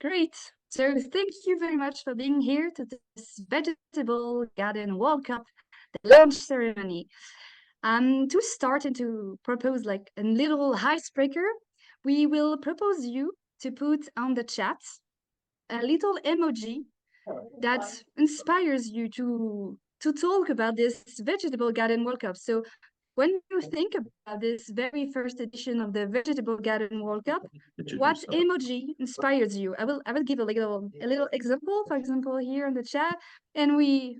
Great. So thank you very much for being here to this Vegetable Garden World Cup, the launch ceremony. To start and to propose like a little icebreaker, we will propose you to put on the chat a little emoji that inspires you to talk about this Vegetable Garden World Cup. So when you think about this very first edition of the Vegetable Garden World Cup, what emoji inspires you? I will give a little example. For example, here in the chat, and we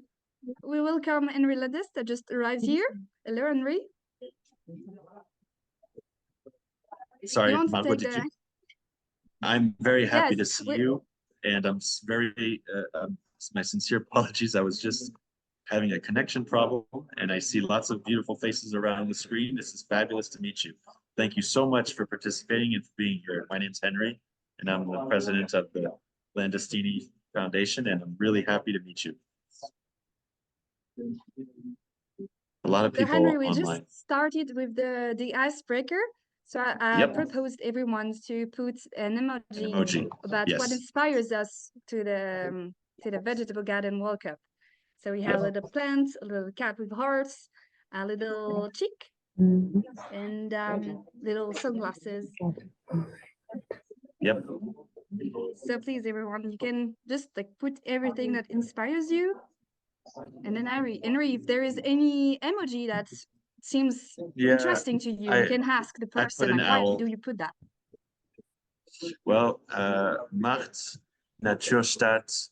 welcome Henry Ladis that just arrived here. Hello, Henry. Sorry, You want to Marco, take did the? you? I'm very happy to Yes, see you, and I'm very, my sincere apologies. I was just having a connection problem, and I see lots of beautiful faces around the screen. This is fabulous to meet you. Thank you so much for participating and for being here. My name's Henry, and I'm the president of the Landestini Foundation, and I'm really happy to meet you. A lot of So people Henry, we online. just started with the icebreaker. So I Yep, proposed everyone to put an an emoji emoji. about what Yes. inspires us to the Vegetable Garden World Cup. So we have a Yep. little plant, a little cat with hearts, a little chick, and little sunglasses. Yep. So please, everyone, you can just like put everything that inspires you. And then Henry, if there is any emoji that seems Yeah. interesting to you, you I can ask the I put person an like, why owl. do you put that? Well, Macht, Naturstadt,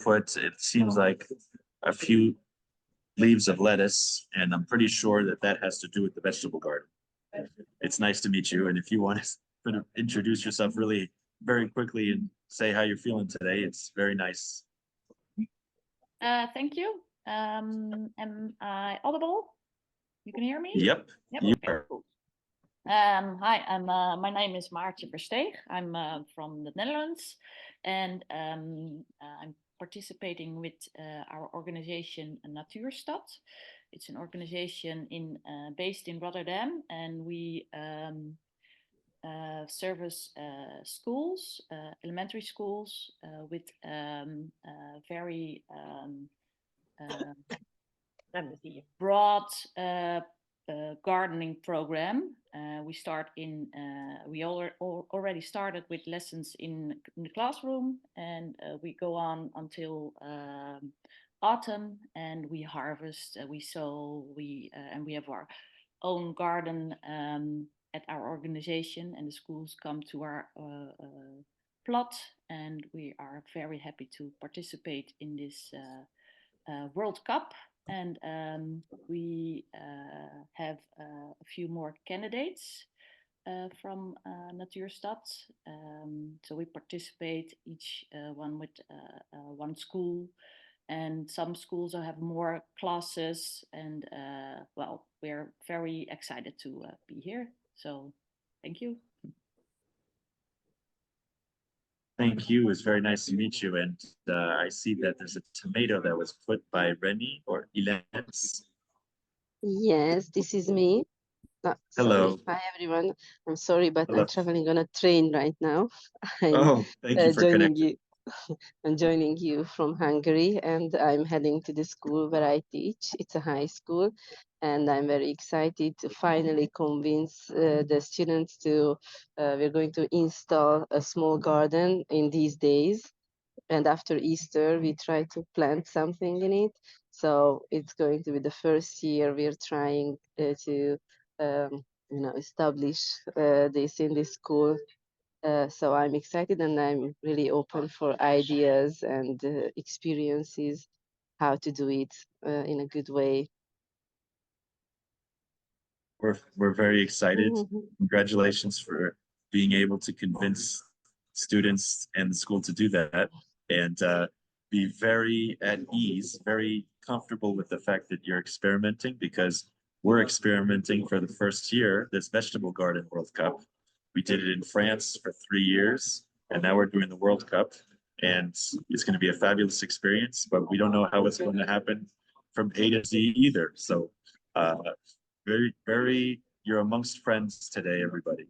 put, it seems like a few leaves of lettuce, and I'm pretty sure that that has to do with the vegetable garden. It's nice to meet you, and if you want to sort of introduce yourself really very quickly and say how you're feeling today, it's very nice. Thank you. Am I audible? You can hear me? Yep, Yep. you Okay, are. cool. Hi, my name is Maartje Versteeg. I'm from the Netherlands, and I'm participating with our organization Natuurstad. It's an organization based in Rotterdam, and we service schools, elementary schools, with very broad gardening program. We already started with lessons in the classroom, and we go on until autumn, and we harvest, we sow, and we have our own garden at our organization, and the schools come to our plot, and we are very happy to participate in this World Cup. And we have a few more candidates from Natuurstad. So we participate each one with one school, and some schools have more classes, and well, we're very excited to be here. So thank you. Thank you. It's very nice to meet you. And I see that there's a tomato that was put by Rennie or Ilens. Yes, this is me. Hello. Sorry. Hi, everyone. I'm sorry, but Hello. I'm traveling on a train right now. I'm Oh, thank you for joining connecting. you. I'm joining you from Hungary, and I'm heading to the school where I teach. It's a high school, and I'm very excited to finally convince the students to. We're going to install a small garden in these days, and after Easter, we try to plant something in it. So it's going to be the first year we're trying to, establish this in this school. So I'm excited, and I'm really open for ideas and experiences how to do it in a good way. We're very excited. Mm-hmm. Congratulations for being able to convince students and the school to do that, and be very at ease, very comfortable with the fact that you're experimenting, because we're experimenting for the first year, this Vegetable Garden World Cup. We did it in France for 3 years, and now we're doing the World Cup, and it's going to be a fabulous experience, but we don't know how it's going to happen from A to Z either. So very, very you're amongst friends today, everybody.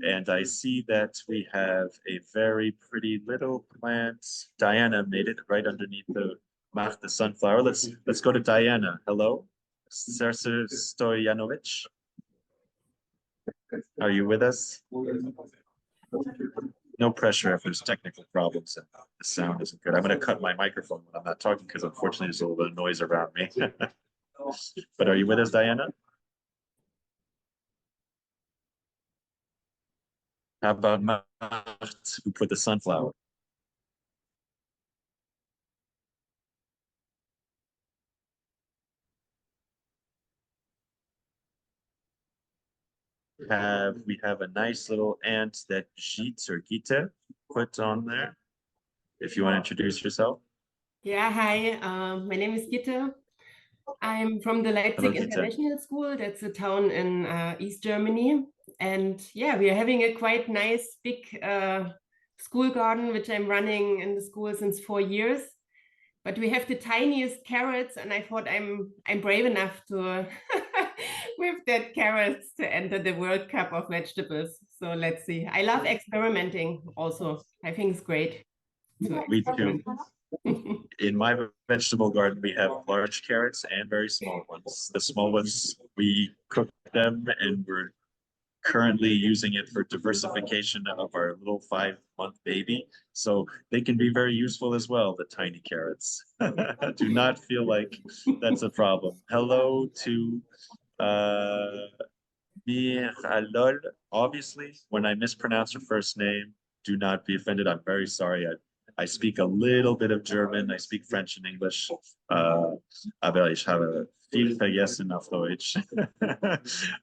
And I see that we have a very pretty little plant. Diana made it right underneath the sunflower. Let's go to Diana. Hello, Serse Stojanovic. Are you with us? No pressure if there's technical problems and the sound isn't good. I'm going to cut my microphone when I'm not talking because unfortunately there's a little bit of noise around me. But are you with us, Diana? How about Marthe, who put the sunflower? We have a nice little ant that Gita or Gita put on there. If you want to introduce yourself. Yeah, hi. My name is Gitte. I'm from the Leipzig Hello, Gitte. International School. That's a town in East Germany. And yeah, we are having a quite nice big school garden, which I'm running in the school since 4 years. But we have the tiniest carrots, and I thought I'm brave enough to with that carrots to enter the World Cup of vegetables. So let's see. I love experimenting also. I think it's great. Me too. In my vegetable garden, we have large carrots and very small ones. The small ones, we cook them and we're currently using it for diversification of our little 5-month baby. So they can be very useful as well, the tiny carrots. Do not feel like that's a problem. Hello to Miralol. Obviously, when I mispronounce her first name, do not be offended. I'm very sorry. I speak a little bit of German. I speak French and English. Aber ich habe viel vergessen auf Deutsch.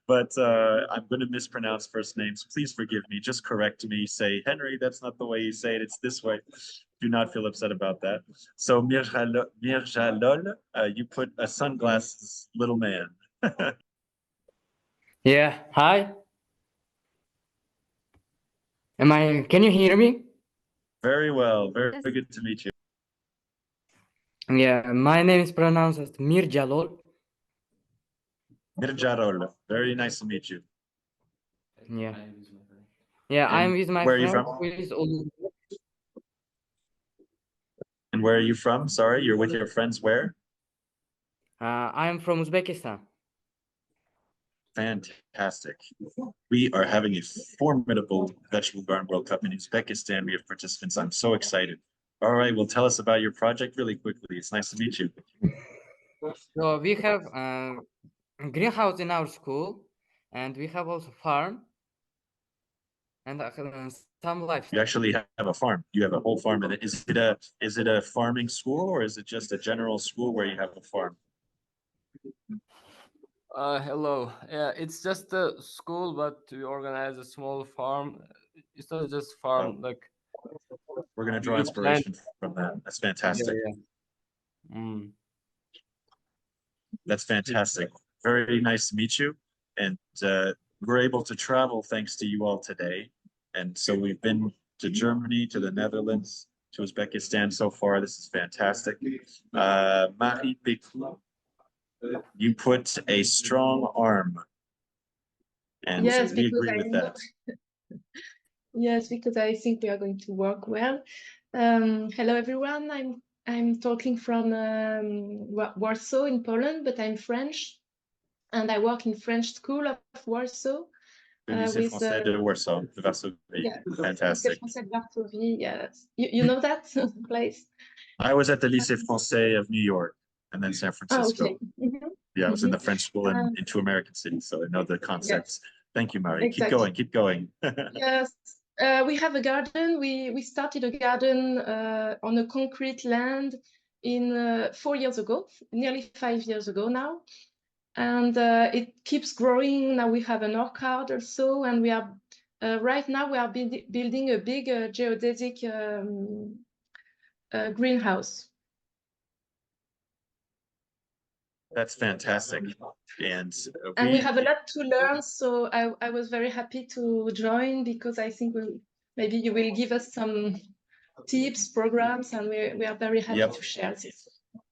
But I'm going to mispronounce first names. Please forgive me. Just correct me. Say, Henry, that's not the way you say it. It's this way. Do not feel upset about that. So Mirjalol, you put a sunglasses little man. Yeah, hi. Can you hear me? Very well. Very Yes. good to meet you. Yeah, my name is pronounced as Mirjalol. Mirjarol. Very nice to meet you. Yeah. Yeah, And I'm with my where are you friend from? who is Uzbek. And where are you from? Sorry, you're with your friends where? I'm from Uzbekistan. Fantastic. We are having a formidable Vegetable Garden World Cup in Uzbekistan. We have participants. I'm so excited. All right, well, tell us about your project really quickly. It's nice to meet you. So we have a greenhouse in our school, and we have also farm and some livestock. You actually have a farm. You have a whole farm in it. Is it a farming school or is it just a general school where you have a farm? Hello. Yeah, it's just a school, but we organize a small farm. It's not just farm, Oh. like We're going to draw we inspiration from that. That's fantastic. That's fantastic. Very nice to meet you. And we're able to travel thanks to you all today. And so we've been to Germany, to the Netherlands, to Uzbekistan so far. This is fantastic. Marie Pécou, you put a strong arm. And Yes, we because agree with that. Yes, because I think we are going to work well. Hello, everyone. I'm talking from Warsaw in Poland, but I'm French, and I work in French School of Warsaw. The Lycée Français de Warsaw, de Varsovie. Yeah, Fantastic. Lycée Français de Varsovie. Yes, you know that place. I was at the Lycée Français of New York and then San Francisco. Okay. Mm-hmm. Yeah, I was in the French school in 2 American cities, so I know the concepts. Yes. Thank you, Marie. Exactly. Keep going. Yes, we have a garden. We started a garden on a concrete land in 4 years ago, nearly 5 years ago now. And it keeps growing. Now we have an orchard also, and we are right now we are building a big geodesic greenhouse. That's fantastic. And we have a lot to learn, so I was very happy to join because I think maybe you will give us some tips, programs, and we are very happy to share this.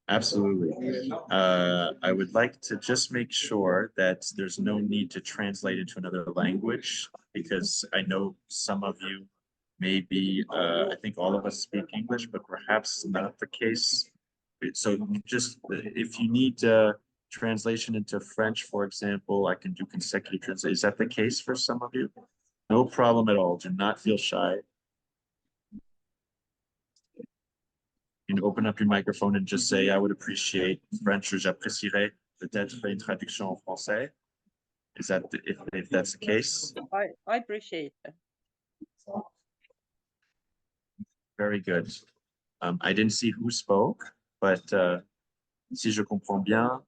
Absolutely. I would like to just make sure that there's no need to translate into another language, because I know some of you maybe, I think all of us speak English, but perhaps not the case. So just if you need translation into French, for example, I can do consecutive translation. Is that the case for some of you? No problem at all. Do not feel shy. You can open up your microphone and just say, I would appreciate French, or j'apprécierais peut-être une traduction en français. Is that, if that's the case? I appreciate it. Very good. I didn't see who spoke, but si je comprends bien,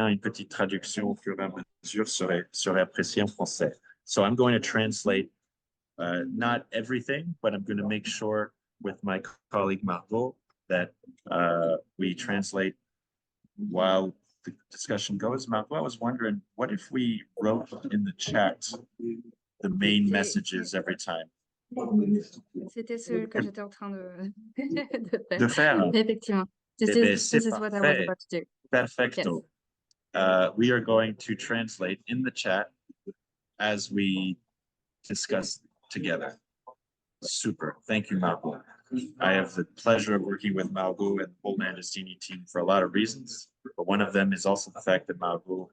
une petite traduction au fur et à mesure serait appréciée en français. So I'm going to translate not everything, but I'm going to make sure with my colleague Margot that we translate while the discussion goes. Margot, I was wondering, what if we wrote in the chat the main messages every time? C'était ce que j'étais en train de De faire. Effectivement. Eh ben, This is what I was parfait. about to do. Perfecto. We are going to translate in the chat as we discuss together. Super. Thank you, Margot. I have the pleasure of working with Margot and the whole Landestini team for a lot of reasons, but one of them is also the fact that Margot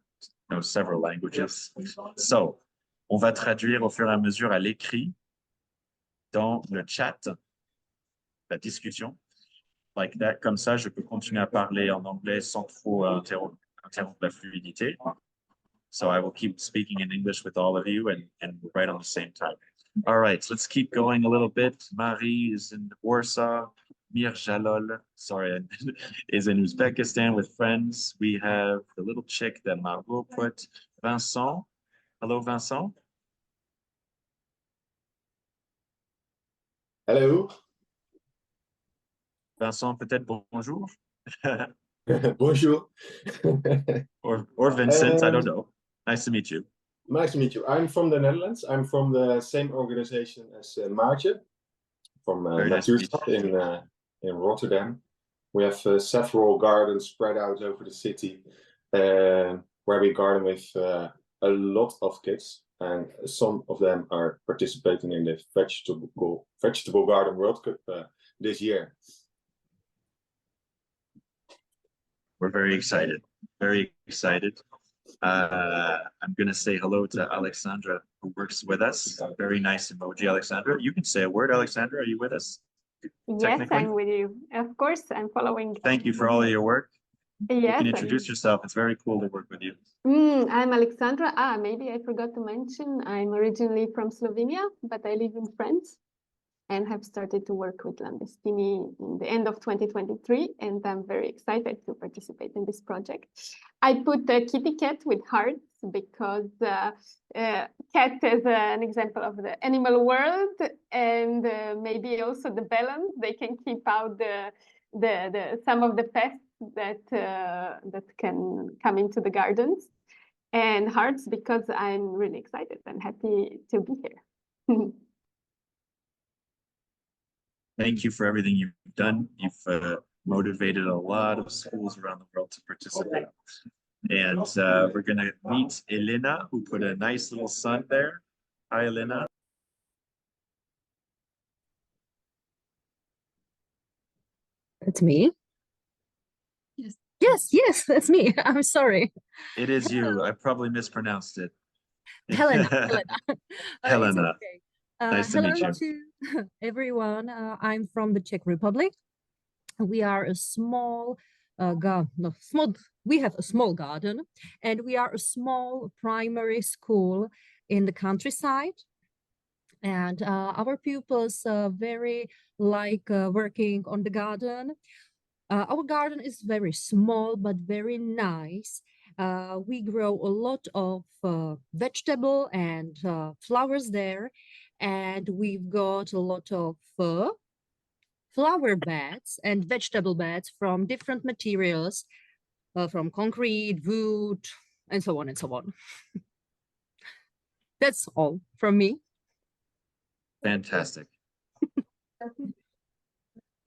knows several languages. So, on va traduire au fur et à mesure à l'écrit dans le chat, la discussion. Like that, comme ça, je peux continuer à parler en anglais sans trop interrompre la fluidité. So I will keep speaking in English with all of you and right on the same time. All right, so let's keep going a little bit. Marie is in Warsaw. Mir Jalol, sorry, is in Uzbekistan with friends. We have the little chick that Margot put. Vincent. Hello, Vincent. Hello. Vincent, peut-être bonjour. Bonjour. or Vincent, I don't know. Nice to meet you. Nice to meet you. I'm from the Netherlands. I'm from the same organization as Maartje, from Natuurstad in Rotterdam. We have several gardens spread out over the city, where we garden with a lot of kids, and some of them are participating in the Vegetable Garden World Cup this year. We're very excited. Very excited. I'm going to say hello to Alexandra, who works with us. Very nice emoji, Alexandra. You can say a word, Alexandra. Are you with us? Yes, I'm with you. Of course, I'm following. Thank you for all of your work. Yes, you can introduce yourself. It's very cool to work with you. I'm Alexandra. Maybe I forgot to mention, I'm originally from Slovenia, but I live in France and have started to work with Landestini in the end of 2023, and I'm very excited to participate in this project. I put a kitty cat with hearts because cat is an example of the animal world, and maybe also the balance. They can keep out some of the pests that can come into the gardens, and hearts because I'm really excited and happy to be here. Thank you for everything you've done. You've motivated a lot of schools around the world to participate. And we're going to meet Elena, who put a nice little sun there. Hi, Elena. It's me. Yes, that's me. I'm sorry. It is you. I probably mispronounced it. Helena. Helena. Okay. Nice to meet you. Hello to everyone. I'm from the Czech Republic. We are a small we have a small garden, and we are a small primary school in the countryside. And our pupils very like working on the garden. Our garden is very small, but very nice. We grow a lot of vegetable and flowers there. And we've got a lot of flower beds and vegetable beds from different materials, from concrete, wood, and so on and so on. That's all from me. Fantastic.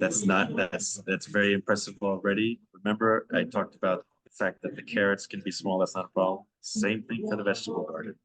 that's very impressive already. Remember, I talked about the fact that the carrots can be small. That's not a problem. Same thing for the vegetable garden.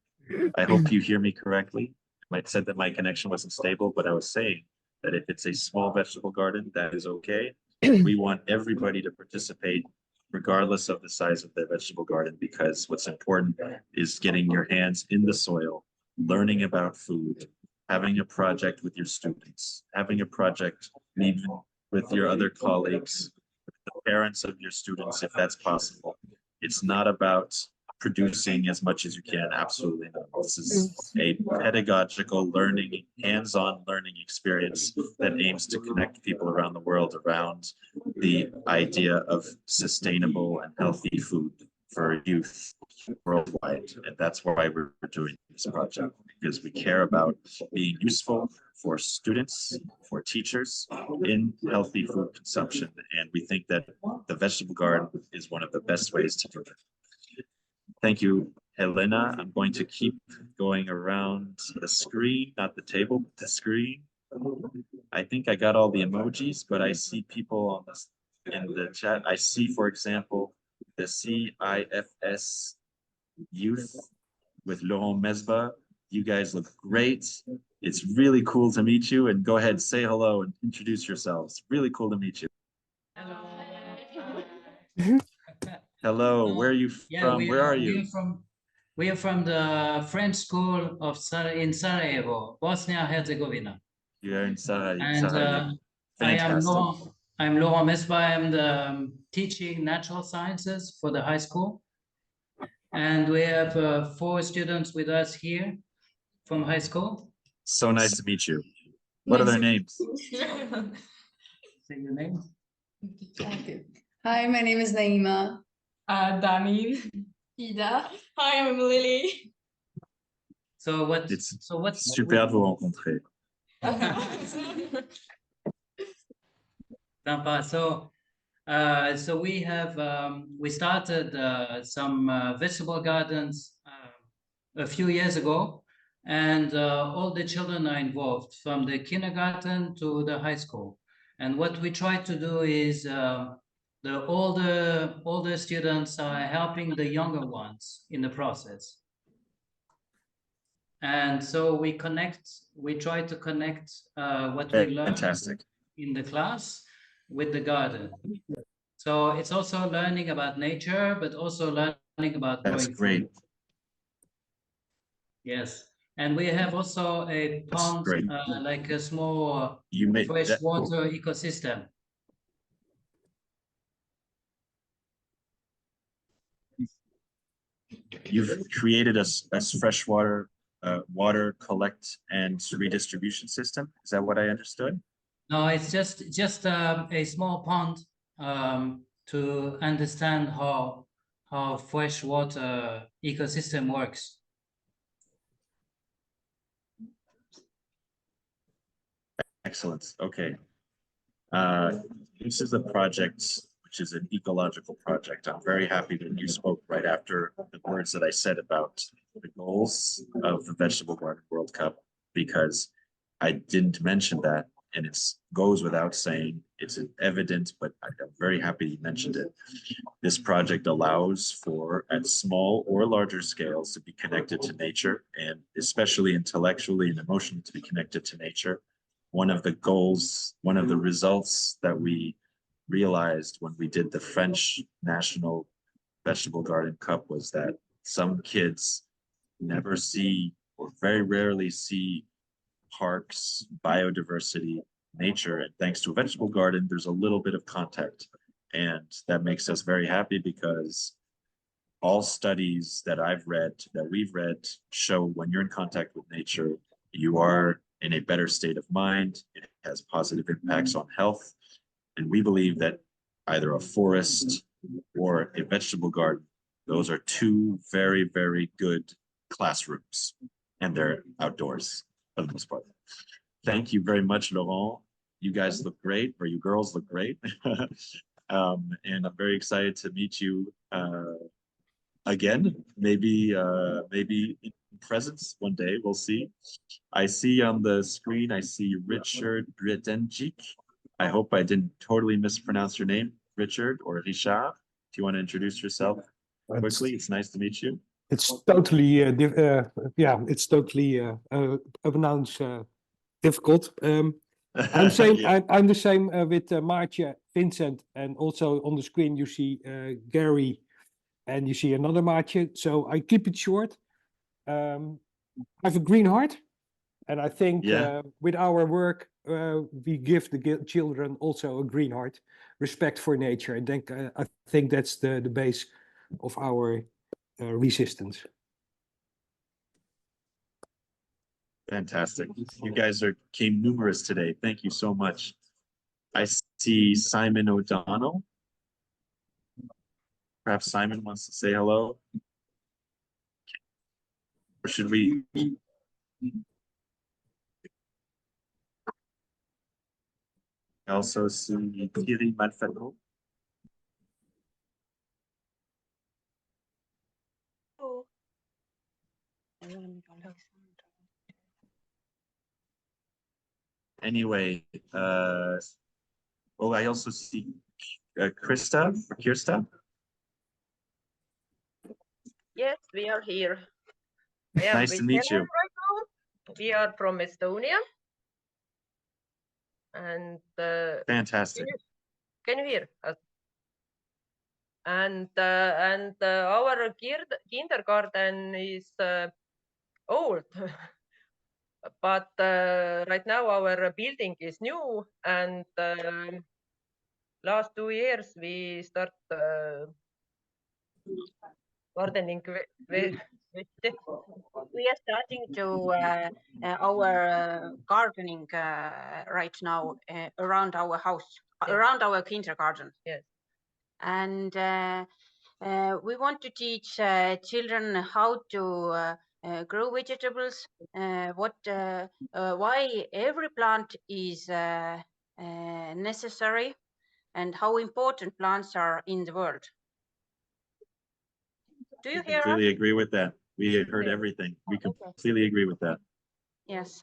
I hope you hear me correctly. I said that my connection wasn't stable, but I was saying that if it's a small vegetable garden, that is okay. We want everybody to participate regardless of the size of their vegetable garden, because what's important is getting your hands in the soil, learning about food, having a project with your students, having a project even with your other colleagues, the parents of your students, if that's possible. It's not about producing as much as you can. Absolutely not. This is a pedagogical learning, hands-on learning experience that aims to connect people around the world around the idea of sustainable and healthy food for youth worldwide. And that's why we're doing this project, because we care about being useful for students, for teachers in healthy food consumption. And we think that the vegetable garden is one of the best ways to do it. Thank you, Helena. I'm going to keep going around the screen, not the table, but the screen. I think I got all the emojis, but I see people on this in the chat. I see, for example, the CIFS youth with Laurent Mesba. You guys look great. It's really cool to meet you. And go ahead, say hello and introduce yourselves. Really cool to meet you. Hello, where are you from? Where are you? We are from the French school of in Sarajevo, Bosnia-Herzegovina. You are in Sarajevo. And Fantastic. I'm Laurent Mesba. I'm the teaching natural sciences for the high school. And we have 4 students with us here from high school. So nice to meet you. What are their names? Say your name. Hi, my name is Naima. Dani. Ida. Hi, I'm Lily. So what's super de vous rencontrer. So we have we started some vegetable gardens a few years ago, and all the children are involved from the kindergarten to the high school. And what we try to do is the older students are helping the younger ones in the process. And so we try to connect what we learn in the class with the garden. So it's also learning about nature, but also learning about growing food. Yes. And we have also a pond, like a small freshwater ecosystem. You've created a freshwater water collect and redistribution system. Is that what I understood? No, it's just a small pond to understand how freshwater ecosystem works. Excellent. Okay. This is a project which is an ecological project. I'm very happy that you spoke right after the words that I said about the goals of the Vegetable Garden World Cup, because I didn't mention that, and it goes without saying. It's evident, but I'm very happy you mentioned it. This project allows for, at small or larger scales, to be connected to nature, and especially intellectually and emotionally to be connected to nature. One of the goals, one of the results that we realized when we did the French National Vegetable Garden Cup was that some kids never see, or very rarely see, parks, biodiversity, nature. And thanks to a vegetable garden, there's a little bit of contact. And that makes us very happy, because all studies that we've read, show when you're in contact with nature, you are in a better state of mind. It has positive impacts on health. And we believe that either a forest or a vegetable garden, those are 2 very, very good classrooms, and they're outdoors for the most part. Thank you very much, Laurent. You guys look great, or you girls look great. And I'm very excited to meet you again, maybe in presence one day, we'll see. I see on the screen, I see Richard Bredenjik. I hope I didn't totally mispronounce your name, Richard or Richard. Do you want to introduce yourself quickly? It's nice to meet you. It's totally, yeah, it's totally pronounced difficult. I'm same. Yeah. I'm the same with Maartje, Vincent, and also on the screen you see Gary, and you see another Maartje. So I keep it short. I have a green heart, and I think with our work we give the children also a green heart, respect for nature. And I think that's the base of our resistance. Fantastic. You guys came numerous today. Thank you so much. I see Simon O'Donnell. Perhaps Simon wants to say hello. Or should we? I also see Thierry Malfeto. Anyway, I also see Kirsta. Yes, we are here. I am Nice to meet you. Right now. We are from Estonia. And fantastic. Can you hear us? And our kindergarten is old, but right now our building is new, and last 2 years we start gardening. We are starting to our gardening right now around our house, around our kindergarten. Yes. And we want to teach children how to grow vegetables, why every plant is necessary, and how important plants are in the world. Do you hear us? Completely agree with that. We heard everything. We completely agree with that. Yes.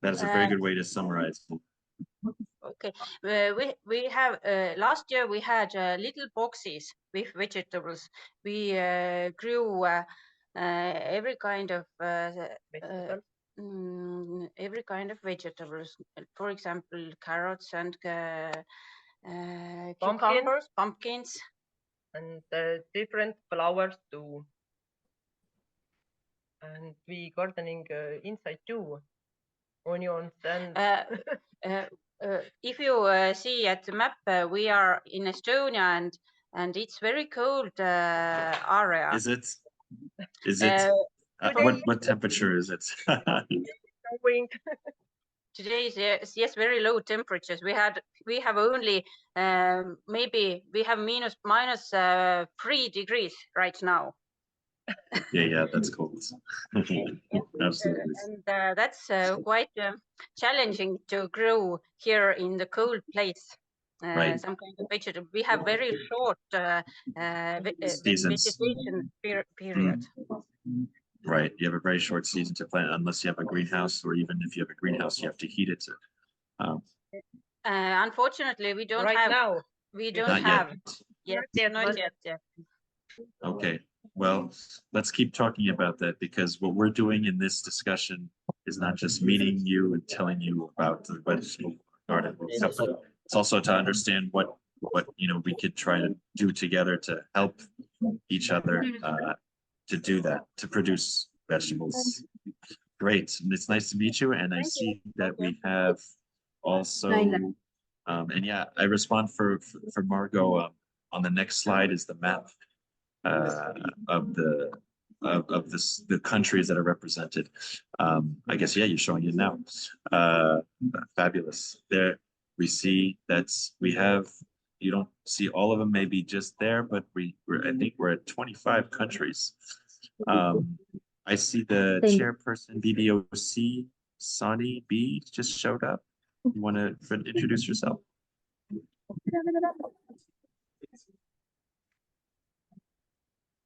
That is a very good way to summarize. Okay. We have last year we had little boxes with vegetables. We grew every kind of vegetables. For example, carrots and cucumbers, pumpkins, and different flowers too. And we gardening inside too, onions and. If you see at the map, we are in Estonia, and it's very cold area. Is it? Is it? What temperature is it? Today is yes, very low temperatures. We have only maybe we have minus 3 degrees right now. Yeah, that's cold. Absolutely. And that's quite challenging to grow here in the cold place. Right. Some kind of vegetable. We have very short vegetation period. Right. You have a very short season to plant, unless you have a greenhouse, or even if you have a greenhouse, you have to heat it. Unfortunately, we don't right have. Now. We don't Not have. Yet. Not yet. Okay. Well, let's keep talking about that, because what we're doing in this discussion is not just meeting you and telling you about the vegetable garden. It's also to understand what we could try to do together to help each other to do that, to produce vegetables. Great, and it's nice to meet you. And I see that we have also, and yeah, I respond for Margot. On the next slide is the map of the countries that are represented. I guess, yeah, you're showing it now. Fabulous. There we see you don't see all of them maybe just there, but I think we're at 25 countries. I see the chairperson BBOC, Sonny B, just showed up. You want to introduce yourself?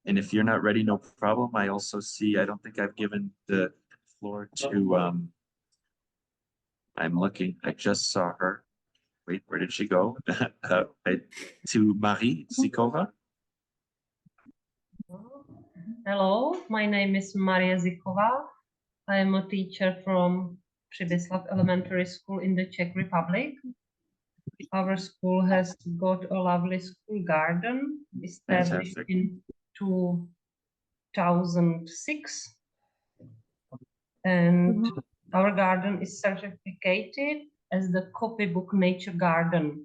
And if you're not ready, no problem. I also see, I don't think I've given the floor to, I'm looking, I just saw her. wait, where did she go? To Marie Zikova. Hello, my name is Maria Zikova. I am a teacher from Přibyslav Elementary School in the Czech Republic. Our school has got a lovely school garden established Fantastic. in 2006. And our garden is certificated as the copybook nature garden.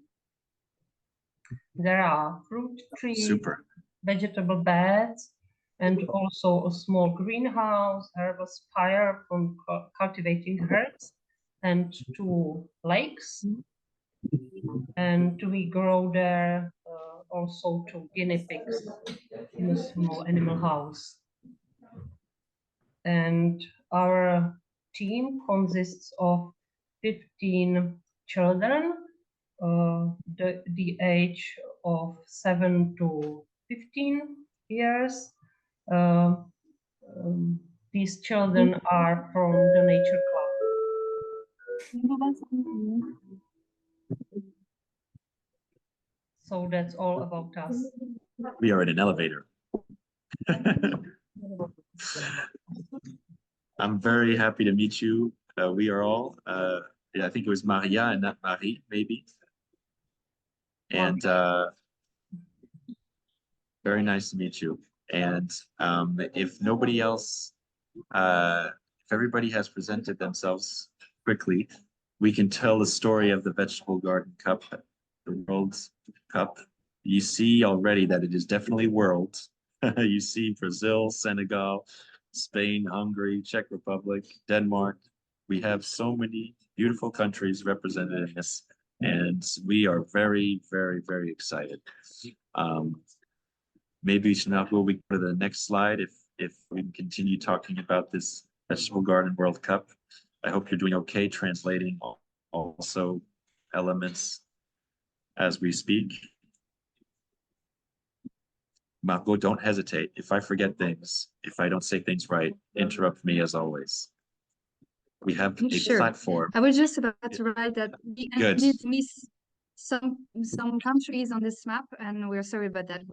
There are fruit trees, Super. vegetable beds, and also a small greenhouse, herbal spire from cultivating herbs, and 2 lakes. And we grow there also 2 guinea pigs in a small animal house. And our team consists of 15 children, the age of 7 to 15 years. These children are from the nature club. So that's all about us. We are in an elevator. I'm very happy to meet you. We are all, I think it was Maria and not Marie, maybe. And very nice to meet you. And if nobody else, if everybody has presented themselves quickly, we can tell the story of the Vegetable Garden Cup, the World Cup. You see already that it is definitely world. You see Brazil, Senegal, Spain, Hungary, Czech Republic, Denmark. We have so many beautiful countries represented in this, and we are very, very, very excited. Maybe now we go to the next slide if we can continue talking about this Vegetable Garden World Cup. I hope you're doing okay translating also elements as we speak. Margot, don't hesitate. If I forget things, if I don't say things right, interrupt me as always. We have a platform. I was just about to write that we did miss some countries on this map, and we're sorry about that.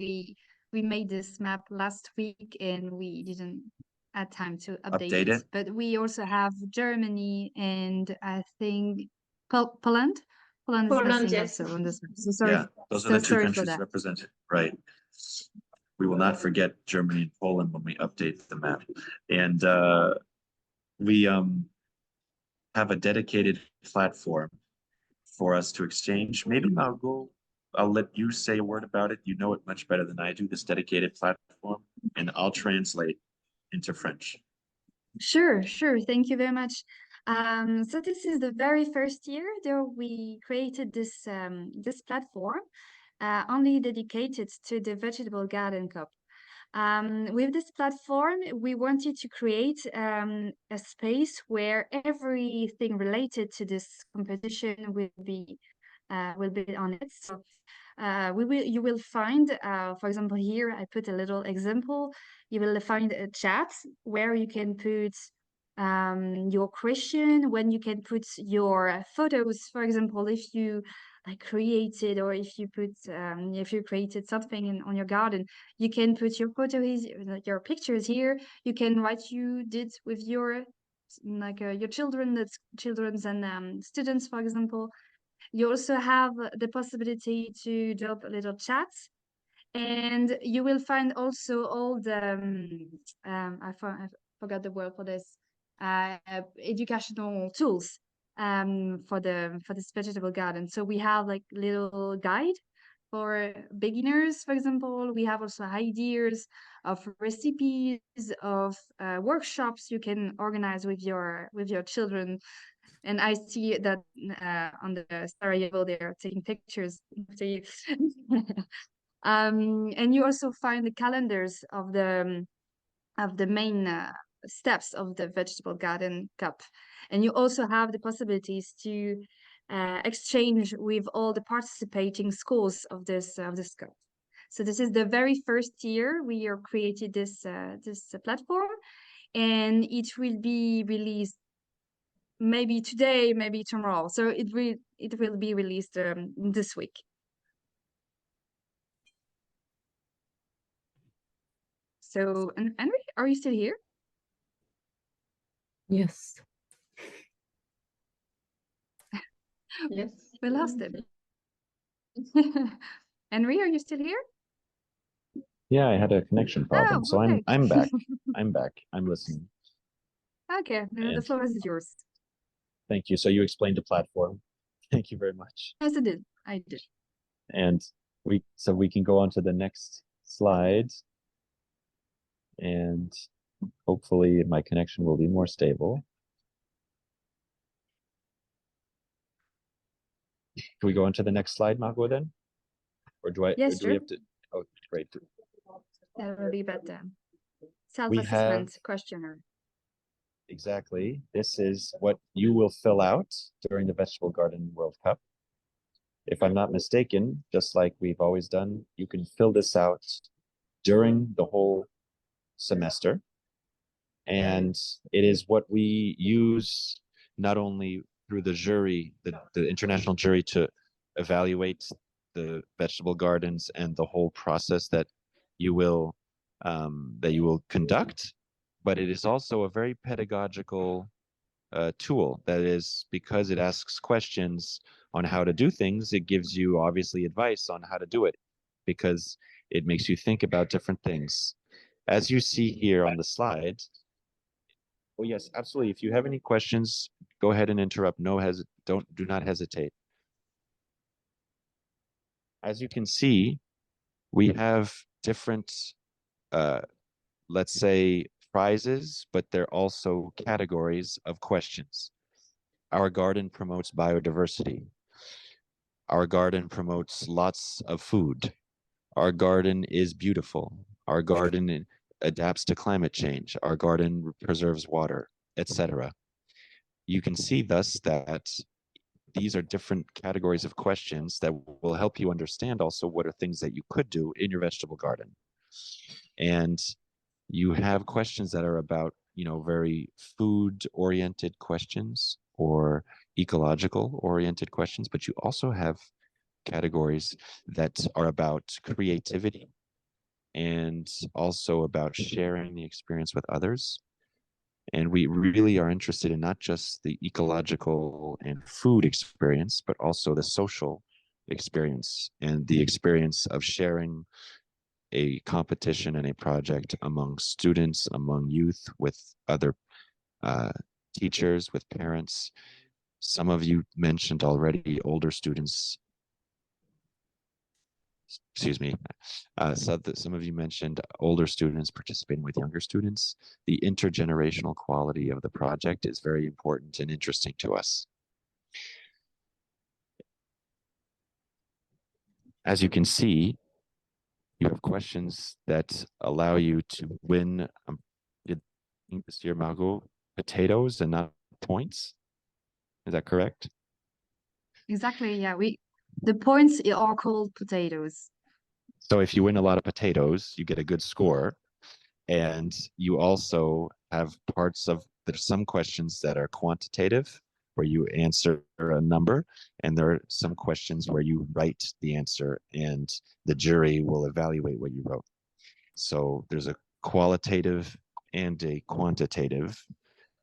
We made this map last week and we didn't have time to update it. But we also have Germany and I think Poland. Poland is missing also on this map. So sorry. Yeah, those are the 2 countries represented, right? We will not forget Germany and Poland when we update the map. And we have a dedicated platform for us to exchange. Maybe Margot, I'll let you say a word about it. You know it much better than I do, this dedicated platform, and I'll translate into French. Sure. Thank you very much. So this is the very first year that we created this this platform only dedicated to the Vegetable Garden Cup. With this platform, we wanted to create a space where everything related to this competition will be on it. So you will find, for example, here I put a little example. You will find a chat where you can put your question, when you can put your photos, for example, if you created or if you put if you created something on your garden, you can put your photos, your pictures here. You can write you did with your your children's and students, for example. You also have the possibility to drop little chats, and you will find also all the I forgot the word for this, educational tools for this vegetable garden. So we have little guide for beginners, for example. We have also ideas of recipes, of workshops you can organize with your children. And I see that on the Sarajevo they're taking pictures after you. And you also find the calendars of the main steps of the Vegetable Garden Cup, and you also have the possibilities to exchange with all the participating schools of this cup. So this is the very first year we are created this platform, and it will be released maybe today, maybe tomorrow. So it it will be released this week. So, Henry, are you still here? Yes. Yes. We lost him. Henry, are you still here? Yeah, I had a connection problem, so okay. I'm back. I'm back. I'm listening. Okay, the And floor is yours. thank you. So you explained the platform. Thank you very much. Yes, I did. I did. And we can go on to the next slide. And hopefully my connection will be more stable. Can we go on to the next slide, Margot, then? Or do Yes, or do sure. we have to? Oh, great. That will be better. We have Self-assessment questionnaire. exactly. This is what you will fill out during the Vegetable Garden World Cup. If I'm not mistaken, just like we've always done, you can fill this out during the whole semester. And it is what we use not only through the jury, the international jury, to evaluate the vegetable gardens and the whole process that you will conduct, but it is also a very pedagogical tool. That is, because it asks questions on how to do things, it gives you obviously advice on how to do it, because it makes you think about different things. As you see here on the slide, oh yes, absolutely. If you have any questions, go ahead and interrupt. Do not hesitate. As you can see, we have different, let's say, prizes, but they're also categories of questions. Our garden promotes biodiversity. Our garden promotes lots of food. Our garden is beautiful. Our garden adapts to climate change. Our garden preserves water, etc. You can see thus that these are different categories of questions that will help you understand also what are things that you could do in your vegetable garden. And you have questions that are about, very food-oriented questions or ecological-oriented questions, but you also have categories that are about creativity and also about sharing the experience with others. And we really are interested in not just the ecological and food experience, but also the social experience and the experience of sharing a competition and a project among students, among youth, with other teachers, with parents. Some of you mentioned already older students. Excuse me. Some of you mentioned older students participating with younger students. The intergenerational quality of the project is very important and interesting to us. As you can see, you have questions that allow you to win, this year, Margot, potatoes and not points. Is that correct? Exactly, yeah. The points are called potatoes. So if you win a lot of potatoes, you get a good score. And you also have there's some questions that are quantitative, where you answer a number, and there are some questions where you write the answer and the jury will evaluate what you wrote. So there's a qualitative and a quantitative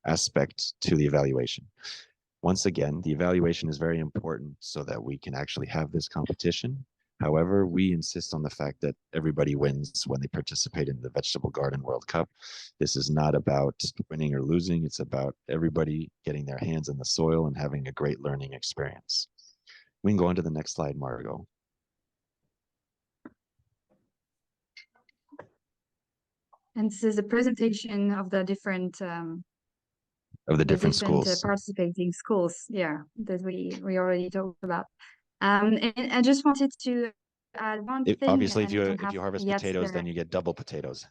aspect to the evaluation. Once again, the evaluation is very important so that we can actually have this competition. However, we insist on the fact that everybody wins when they participate in the Vegetable Garden World Cup. This is not about winning or losing. It's about everybody getting their hands in the soil and having a great learning experience. We can go on to the next slide, Margot. And this is a presentation of the different schools. Participating schools, yeah, that we already talked about. And I just wanted to add one thing. Obviously, if you harvest potatoes, then you get double potatoes.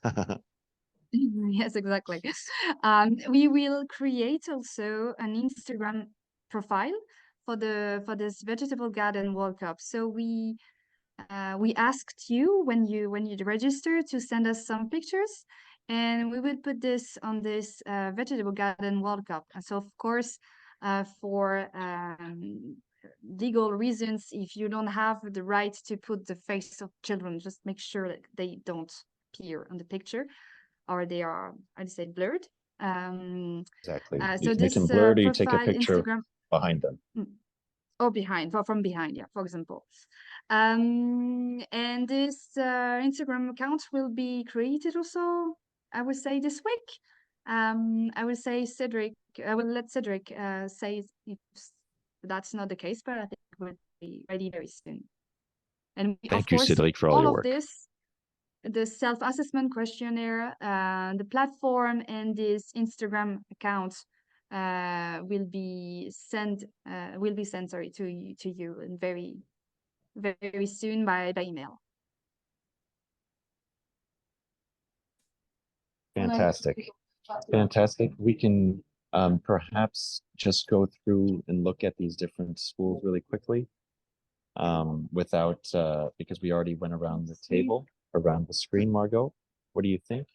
Yes, exactly. We will create also an Instagram profile for this Vegetable Garden World Cup. So we asked you when you register to send us some pictures, and we will put this on this Vegetable Garden World Cup. And so of course, for legal reasons, if you don't have the right to put the face of children, just make sure that they don't appear on the picture, or they are, I'd say, blurred. Exactly. So You this make them blurred, or you take a profile picture Instagram behind them. or behind, from behind, yeah, for example. And this Instagram account will be created also, I would say, this week. I will say Cedric, I will let Cedric say if that's not the case, but I think it will be ready very soon. And we, Thank you, Cedric, for all your of work. this, the self-assessment questionnaire, the platform, and this Instagram account will be sent sorry, to you and very, very soon by email. Fantastic. Fantastic. We can perhaps just go through and look at these different schools really quickly without, because we already went around the table, around the screen, Margot. What do you think?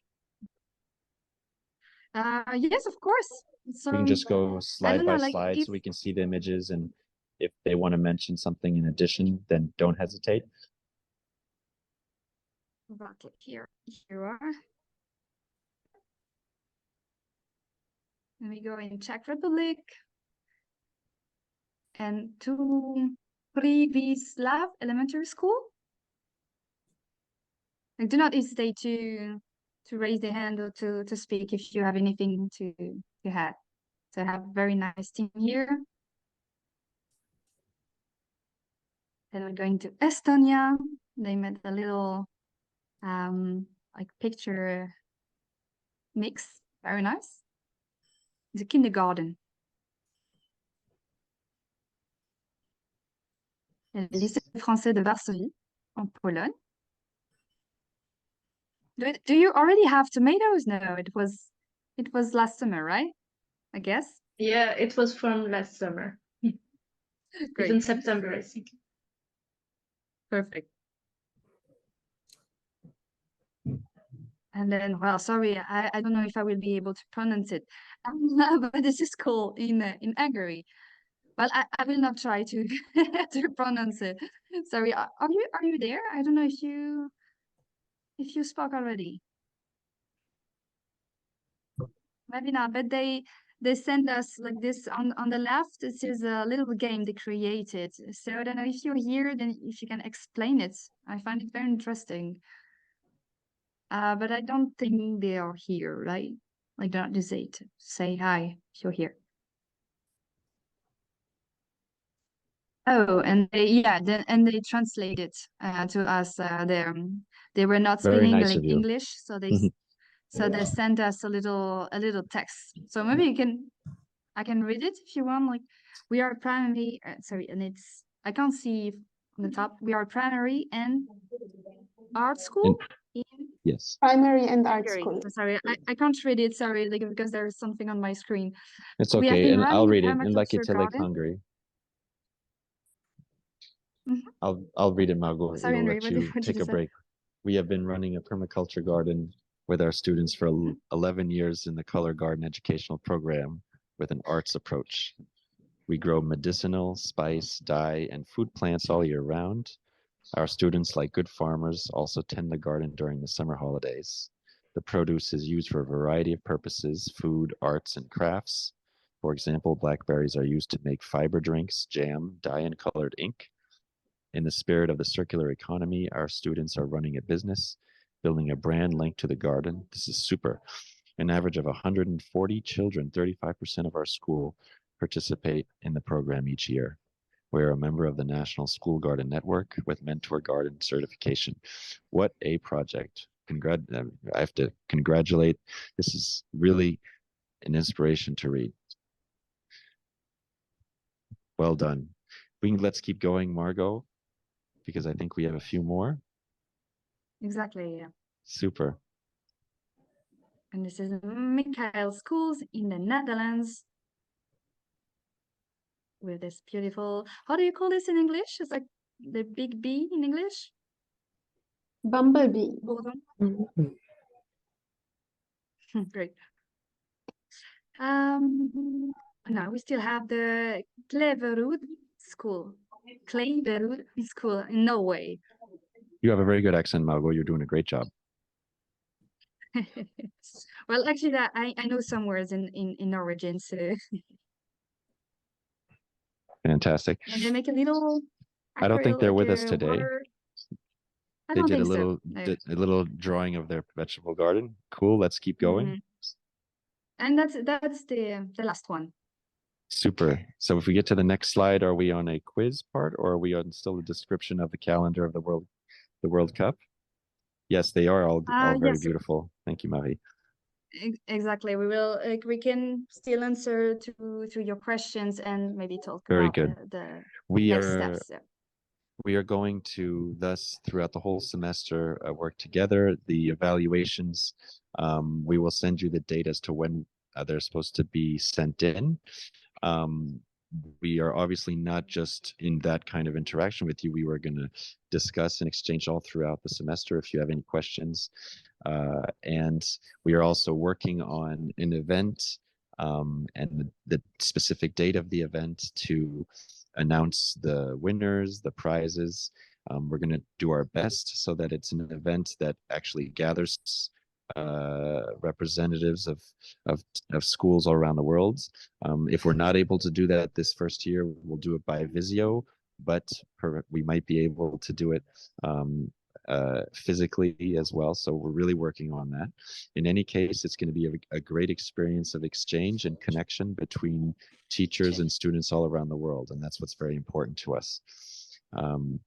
Yes, of course. So We can just go slide by like slide if, so we can see the images, and if they want to mention something in addition, then don't hesitate. exactly, here you are. And we go in Czech Republic and to Privyslav Elementary School. Like, do not hesitate to raise the hand or to speak if you have anything to add. So I have a very nice team here. Then we're going to Estonia. They made a little like picture mix, very nice. It's a kindergarten. Le lycée français de Varsovie, en Pologne. Do you already have tomatoes? No, it was last summer, right? I guess. Yeah, it was from last summer. Great. Even September, I think. Perfect. And then, well, sorry, I don't know if I will be able to pronounce it, but this is called in Hungary. Well, I will not try to to pronounce it. Sorry, are you there? I don't know if you spoke already. Maybe not, but they send us like this on the left. This is a little game they created. So I don't know if you're here, then if you can explain it. I find it very interesting. But I don't think they are here, right? Like, don't hesitate to say hi if you're here. Oh, and they translate it to us. They were not Very speaking nice like of you. English, so they sent us a little text. So maybe I can read it if you want. Like, we are primary. Sorry, and it's, I can't see on the top. We are primary and art school. Yes. Primary and art Hungary. school. Sorry, I can't read it. Sorry, like, because there's something on my screen. It's We have okay, been and I'll running a read it in permaculture garden. Hungary. Mhm. I'll read it, Margot. Sorry, It'll Andre, let what you did take you a say? break. We have been running a permaculture garden with our students for 11 years in the Color Garden educational program with an arts approach. We grow medicinal, spice, dye, and food plants all year round. Our students, like good farmers, also tend the garden during the summer holidays. The produce is used for a variety of purposes: food, arts, and crafts. For example, blackberries are used to make fiber drinks, jam, dye, and colored ink. In the spirit of the circular economy, our students are running a business, building a brand linked to the garden. This is super. An average of 140 children, 35% of our school, participate in the program each year. We are a member of the National School Garden Network with Mentor Garden certification. What a project. I have to congratulate. This is really an inspiration to read. Well done. Let's keep going, Margot, because I think we have a few more. Exactly, yeah. Super. And this is Michael Schools in the Netherlands. With this beautiful, how do you call this in English? It's like the big bee in English? Bumblebee. Great. Now we still have the Kleverud school. Klein school in Norway. You have a very good accent, Margot. You're doing a great job. Well, actually, I know some words in Norwegian, so. Fantastic. And they make a little. I don't think they're like with us today. water. I They don't did a think little so. No. a little drawing of their vegetable garden. Cool. Let's keep going. Mhm. And that's the last one. Super. So if we get to the next slide, are we on a quiz part, or are we on still a description of the calendar of the World Cup? Yes, they are all very Yes. beautiful. Thank you, Marie. Exactly. We will. We can still answer to your questions and maybe talk Very about good. the We next are steps. Yeah. we are going to thus throughout the whole semester work together. The evaluations, we will send you the date as to when they're supposed to be sent in. We are obviously not just in that kind of interaction with you. We were going to discuss and exchange all throughout the semester if you have any questions. And we are also working on an event and the specific date of the event to announce the winners, the prizes. We're going to do our best so that it's an event that actually gathers representatives of schools all around the world. If we're not able to do that this first year, we'll do it by Visio, but we might be able to do it physically as well. So we're really working on that. In any case, it's going to be a great experience of exchange and connection between teachers and students all around the world, and that's what's very important to us. We'll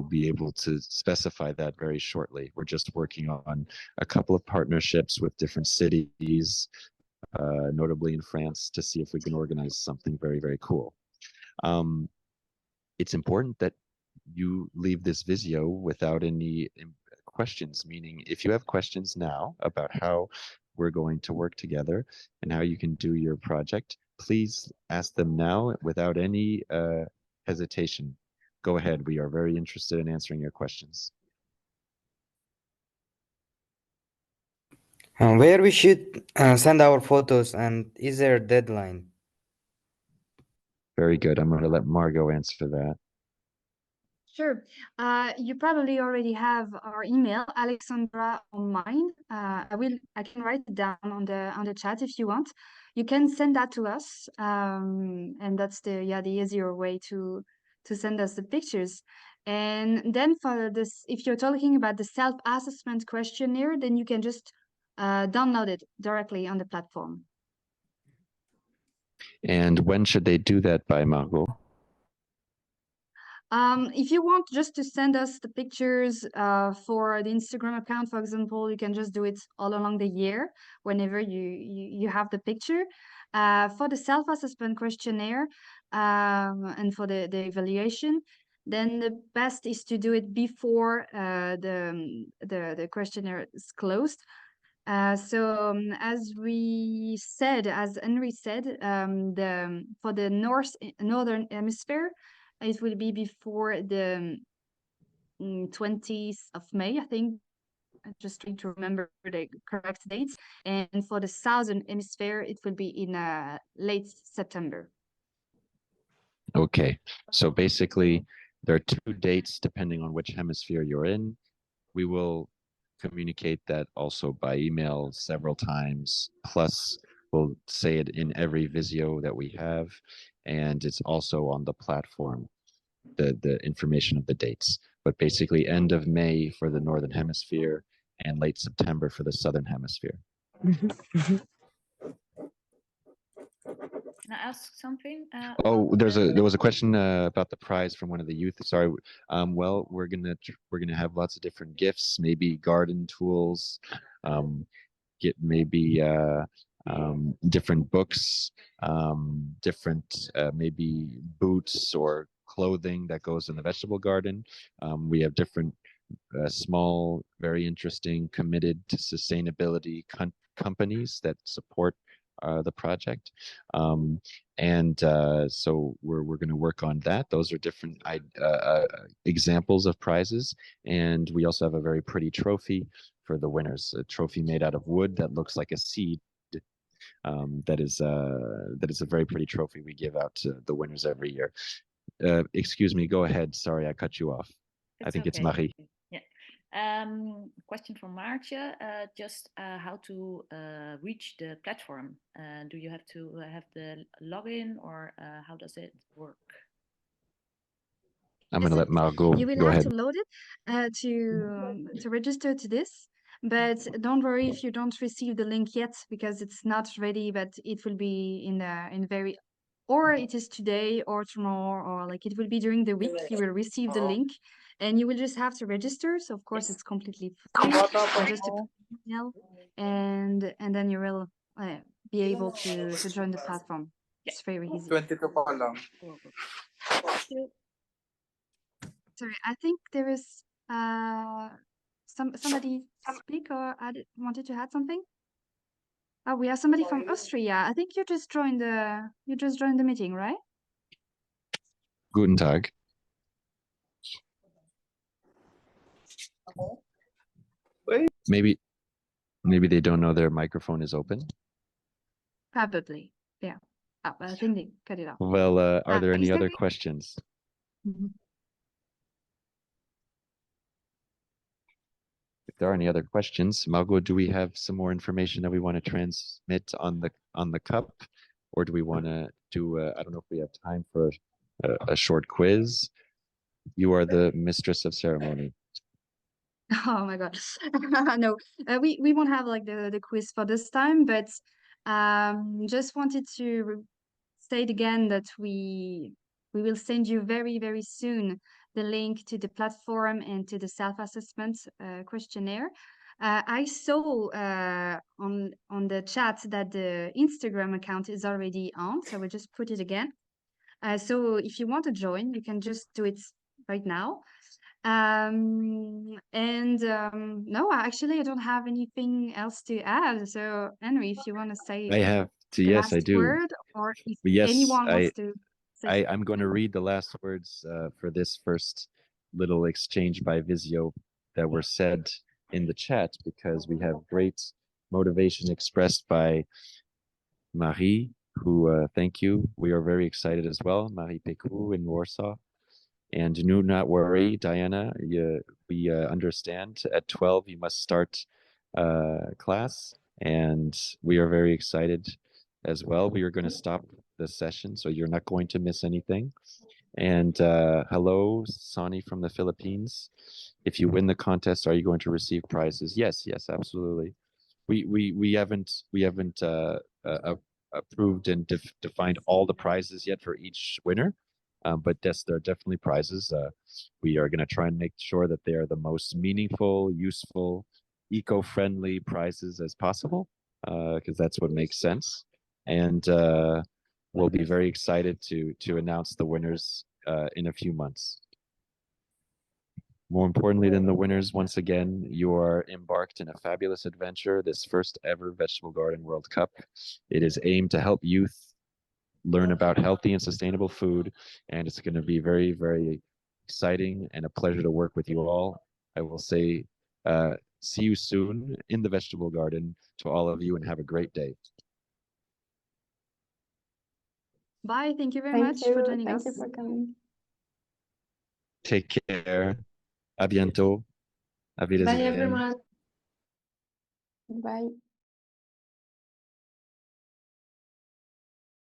be able to specify that very shortly. We're just working on a couple of partnerships with different cities, notably in France, to see if we can organize something very, very cool. It's important that you leave this Visio without any questions, meaning if you have questions now about how we're going to work together and how you can do your project, please ask them now without any hesitation. Go ahead. We are very interested in answering your questions. Where we should send our photos, and is there a deadline? Very good. I'm going to let Margot answer that. Sure. You probably already have our email, Alexandra, on mine. I can write it down on the chat if you want. You can send that to us, and that's the easier way to send us the pictures. And then for this, if you're talking about the self-assessment questionnaire, then you can just download it directly on the platform. And when should they do that by, Margot? If you want just to send us the pictures for the Instagram account, for example, you can just do it all along the year whenever you have the picture. For the self-assessment questionnaire and for the evaluation, then the best is to do it before the questionnaire is closed. As Henry said, for the northern hemisphere, it will be before the 20th of May, I think. I'm just trying to remember the correct dates. And for the southern hemisphere, it will be in late September. Okay, so basically there are 2 dates depending on which hemisphere you're in. We will communicate that also by email several times, plus we'll say it in every Visio that we have, and it's also on the platform, the information of the dates. But basically end of May for the Northern Hemisphere and late September for the Southern Hemisphere. Can I ask something? Oh, there was a question about the prize from one of the youth. Sorry. Well, we're gonna have lots of different gifts, maybe garden tools, get maybe different books, different maybe boots or clothing that goes in the vegetable garden. We have different small, very interesting, committed to sustainability companies that support the project. So we're going to work on that. Those are different examples of prizes. And we also have a very pretty trophy for the winners, a trophy made out of wood that looks like a seed. That is a very pretty trophy we give out to the winners every year. Excuse me, go ahead. Sorry, I cut you off. I think it's Marie. Yeah. Question from Maartje. Just how to reach the platform. Do you have to have the login, or how does it work? I'm going to let Margot You will go have ahead. to load it to register to this, but don't worry if you don't receive the link yet, because it's not ready, but it will be in very, or it is today or tomorrow, or like it will be during the week. You will receive the link and you will just have to register. So of course it's completely free, just to email, and then you will be able to join the platform. It's very easy. 22 pa lang. Sorry, I think there is somebody speak, or wanted to add something. Oh, we have somebody from Austria. I think you just joined the meeting, right? Guten Tag. Maybe they don't know their microphone is open. Probably, yeah. Oh, I think they cut it off. Well, are there any is there other questions? If there are any other questions, Margot, do we have some more information that we want to transmit on the cup, or do we want to do? I don't know if we have time for a short quiz. You are the mistress of ceremony. Oh my God. No, we won't have like the quiz for this time, but just wanted to state again that we will send you very, very soon the link to the platform and to the self-assessment questionnaire. I saw on the chat that the Instagram account is already on, so we'll just put it again. So if you want to join, you can just do it right now. No, actually I don't have anything else to add. So Henry, if you want to say I have to, the yes, I last do. word, or if Yes, anyone wants to say I'm going to read the last words for this first little exchange by Visio that were said in the chat, because we have great motivation expressed by Marie, who, thank you. We are very excited as well. Marie Pécou in Warsaw. And do not worry, Diana, we understand at 12 you must start class, and we are very excited as well. We are going to stop the session, so you're not going to miss anything. And hello, Sani from the Philippines. If you win the contest, are you going to receive prizes? Yes, absolutely. We haven't approved and defined all the prizes yet for each winner. But yes, there are definitely prizes. We are going to try and make sure that they are the most meaningful, useful, eco-friendly prizes as possible, because that's what makes sense. And we'll be very excited to announce the winners in a few months. More importantly than the winners, once again, you are embarked in a fabulous adventure, this first ever Vegetable Garden World Cup. It is aimed to help youth learn about healthy and sustainable food, and it's going to be very, very exciting and a pleasure to work with you all. I will say see you soon in the vegetable garden to all of you, and have a great day. Bye. Thank you very much for joining us. Thank you for coming. Take care. A bientôt. A Bye, Wiedersehen. everyone. Bye.